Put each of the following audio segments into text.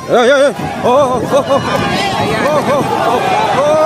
Ay, ay, ay. Oh, oh, oh, oh. Oh, oh, oh, oh.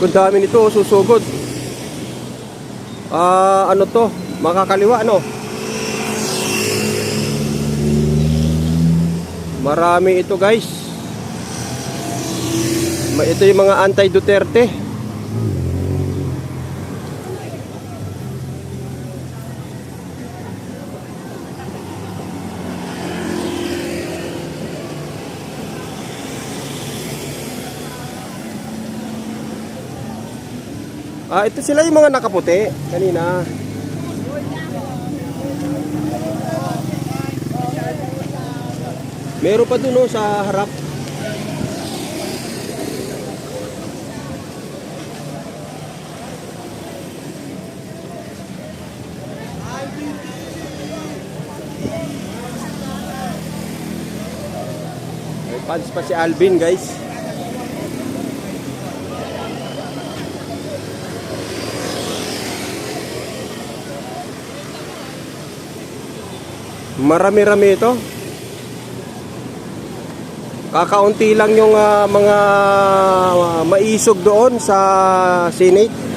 Ang dami nito, susugod. Ano to? Makakaliwa, ano? Marami ito, guys. Ito yung mga anti-Duterte. Ito sila yung mga nakaputi kanina. Meron pa dun, oh, sa harap. May fans pa si Alvin, guys. Marami-rami ito. Kakaunti lang yung mga maisog doon sa Senate.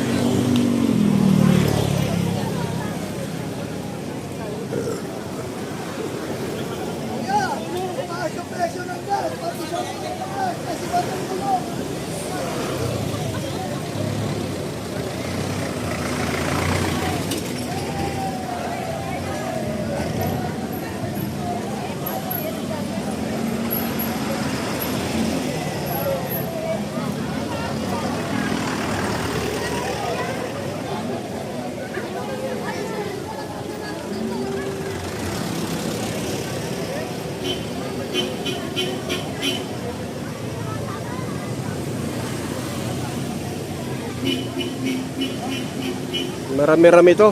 Marami-rami to.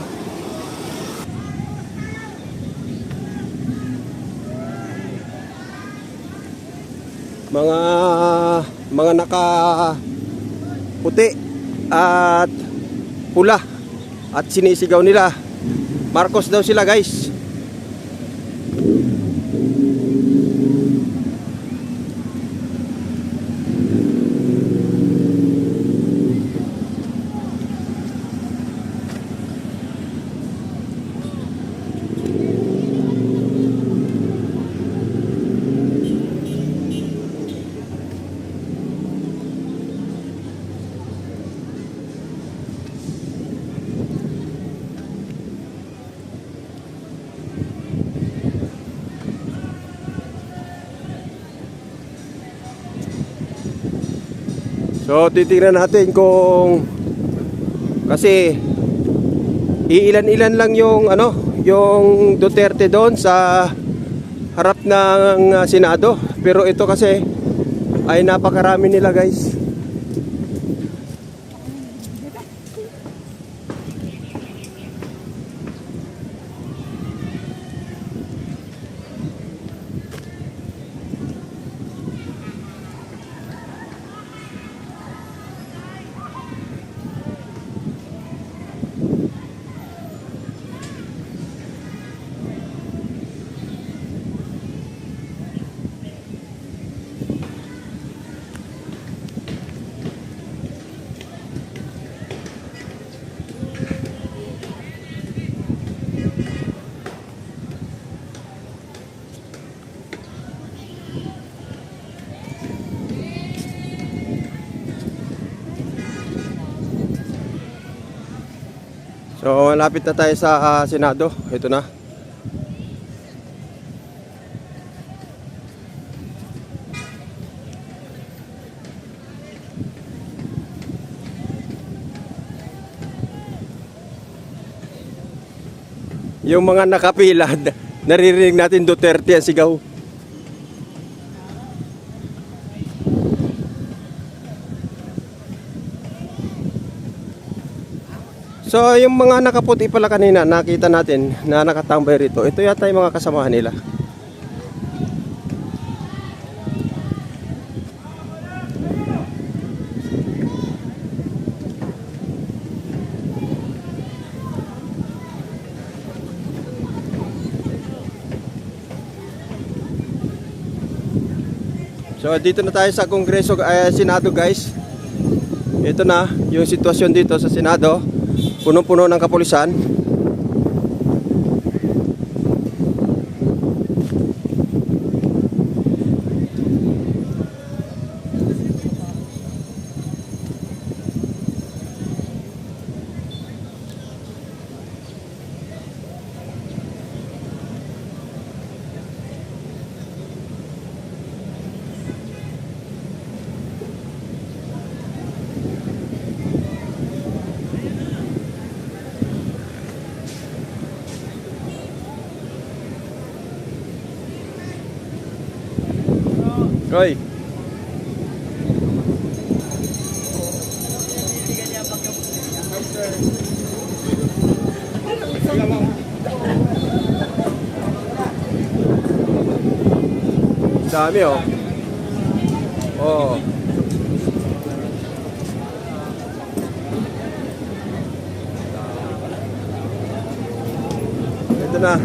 Mga naka-puti at pula at sinisigaw nila. Marcos daw sila, guys. So titingnan natin kung, kasi iilan-ilan lang yung yung Duterte doon sa harap ng Senado, pero ito kasi ay napakarami nila, guys. So malapit na tayo sa Senado. Ito na. Yung mga nakapila, naririnig natin Duterte ang sigaw. So yung mga nakaputi pala kanina, nakita natin na nakatambay rito. Ito yata yung mga kasamahan nila. So dito na tayo sa Kongreso, Senado guys. Ito na yung sitwasyon dito sa Senado. Punong-puno ng kapulisan. Hoy. Dami oh. Oh. Ito na.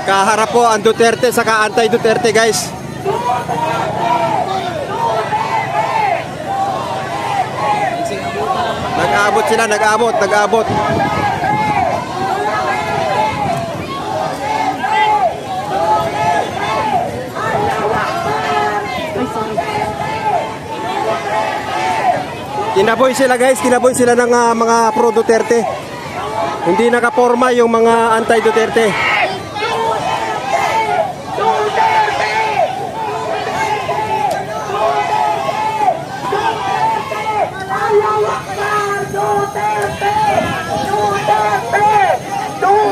Nagkaharap po ang Duterte saka anti-Duterte guys. Nag-aabot sila, nag-aabot. Kinaboy sila guys, kinaboy sila ng mga pro-Duterte. Hindi nakaporma yung mga anti-Duterte.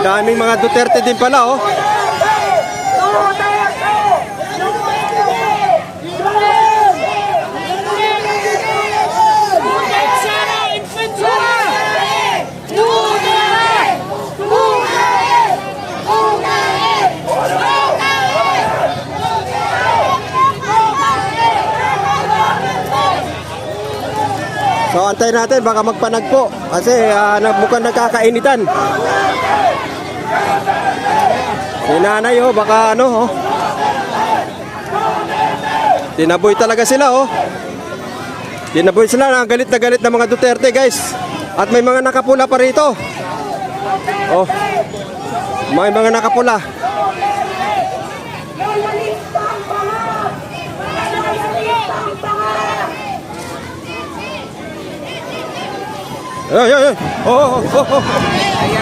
Daming mga Duterte din pala oh. So antayin natin baka magpanagpo kasi mukhang nagkakainitan. Si nanay oh, baka ano oh. Tinaboy talaga sila oh. Tinaboy sila, galit na galit na mga Duterte guys. At may mga nakapula pa rito. Oh. May mga nakapula. Ay, ay, ay. Oh, oh, oh, oh.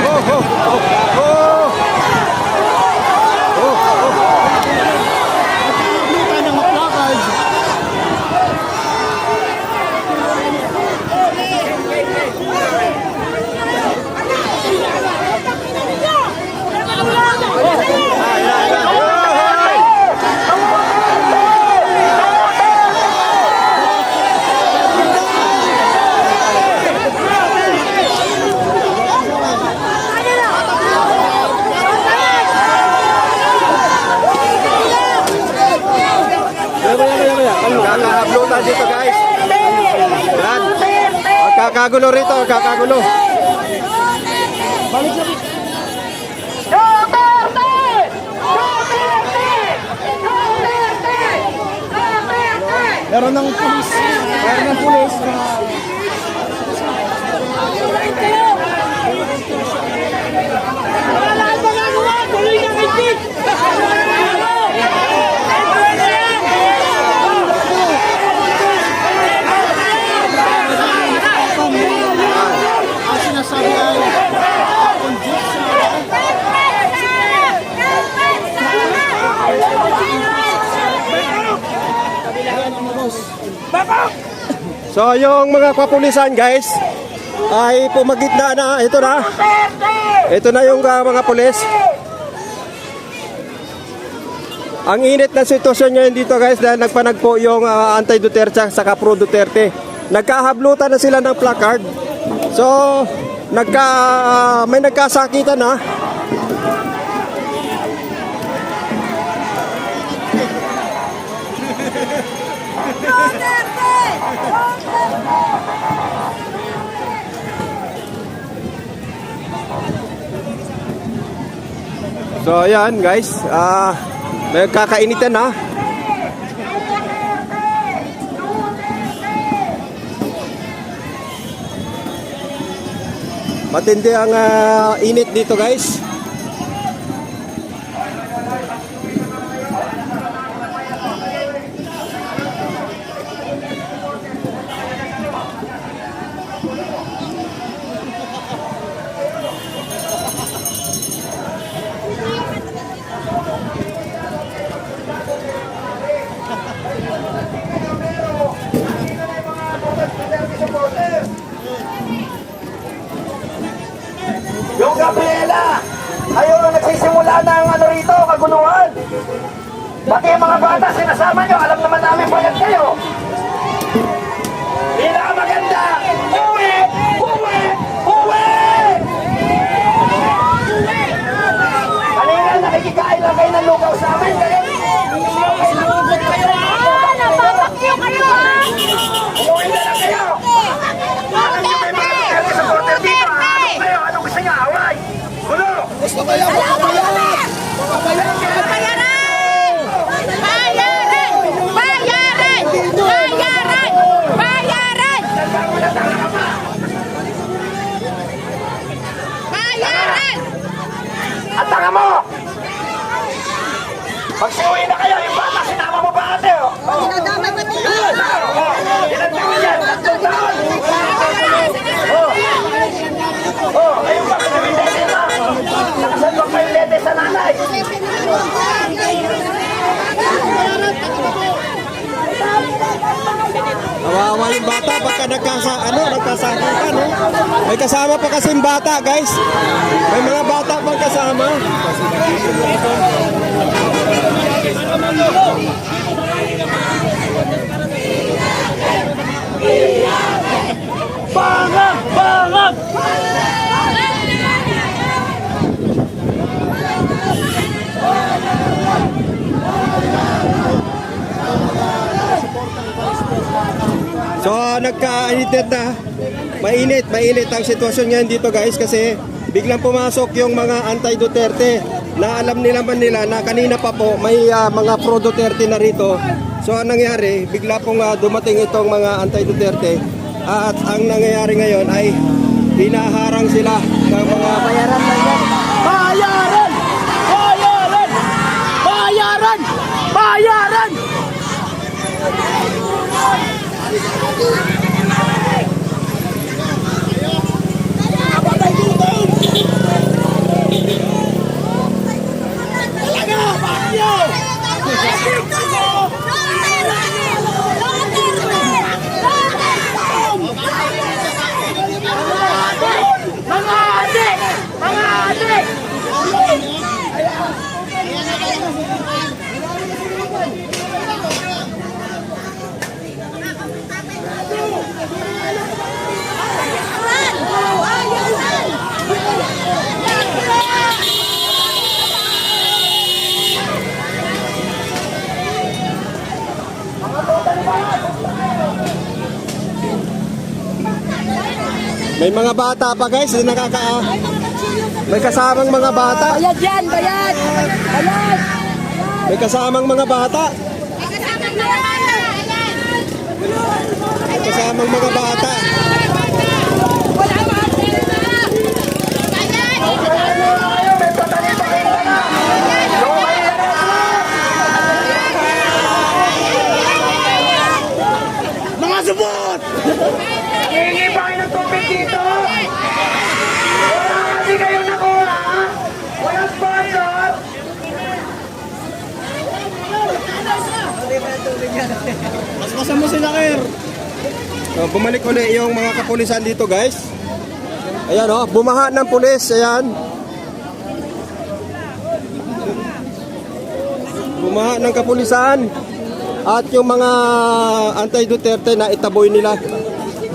Oh, oh, oh, oh. Magkakahablutan dito guys. Yan. Magkakagulo rito, magkakagulo. Meron ng pulis. Meron ng pulis na... Wala ang magagawa! Tuloy ng itik! Ang sinasabi ay So yung mga kapulisan guys, ay pumagitna na. Ito na. Ito na yung mga pulis. Ang init na sitwasyon ngayon dito guys dahil nagpanagpo yung anti-Duterte sa pro Duterte. Nagkahablutan na sila ng placard. So, may nagkasakitan na. So ayan guys, nagkakainitan na. Matindi ang init dito guys. Yung Gabriela, ayaw na nagsisimula ng ano rito, kaguluhan. Pati yung mga bata, sinasama nyo, alam naman namin bayad kayo. Pinakamaganda, uwi! Uwi! Uwi! Kanina, nakikikain lang kayo ng lugaw sa amin. Kaya, sinugot kayo. Napapakyo kayo, ha? Umuwi na lang kayo. Alam nyo, may mga Duterte supporter dito. Ano kayo? Ano gusto nyo? Away! Gulo! Gusto kayo, bayaran! Bayaran! Bayaran! Bayaran! Bayaran! Bayaran! Bayaran! At tanga mo! Magsiuwi na kayo, yung bata, sinama mo ba ate? Dinadamay ba ito? Ilan taon yan? 3 taon! Ayun ba kayo yung lete na? Nakasalwag pa yung lete sa nanay! Kawawa yung bata pagka nagkasakitan, no? May kasama pa kasing bata, guys. May mga bata pang kasama. Bangag! Bangag! So, nagkainitin na. Mainit ang sitwasyon ngayon dito, guys, kasi biglang pumasok yung mga anti-Duterte na alam nila na kanina pa po may mga pro-Duterte na rito. So, ang nangyari, bigla pong dumating itong mga anti-Duterte at ang nangyayari ngayon ay hinaharang sila ng mga Bayaran! Bayaran! Bayaran! Bayaran! Mga adik! Mga adik! may mga bata pa, guys, na may kasamang mga bata. Bayad yan, bayad! Bayad! May kasamang mga bata. May kasamang mga bata. Wala ba? Mga subot! Hingi ba kayo ng tubig dito? Wala kasi kayo nakuha? Walang sponsor? Bumalik ulit yung mga kapulisan dito, guys. Ayan oh, bumaha ng pulis. Ayan. Bumaha ng kapulisan. At yung mga anti-Duterte na itaboy nila.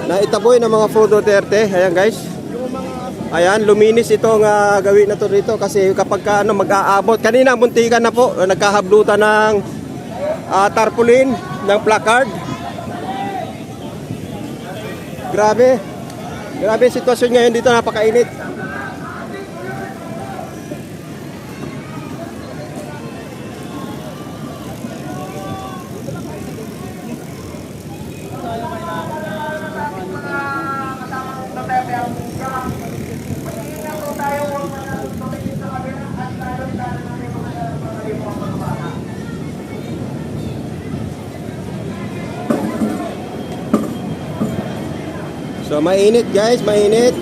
Na itaboy ng mga pro-Duterte. Ayan guys. Ayan, luminis itong gawin na to dito kasi kapag ano, mag-aabot. Kanina muntikan na po, nagkahablutan ng tarpaulin, ng placard. Grabe. Grabe ang sitwasyon ngayon dito, napakainit. So mainit guys, mainit.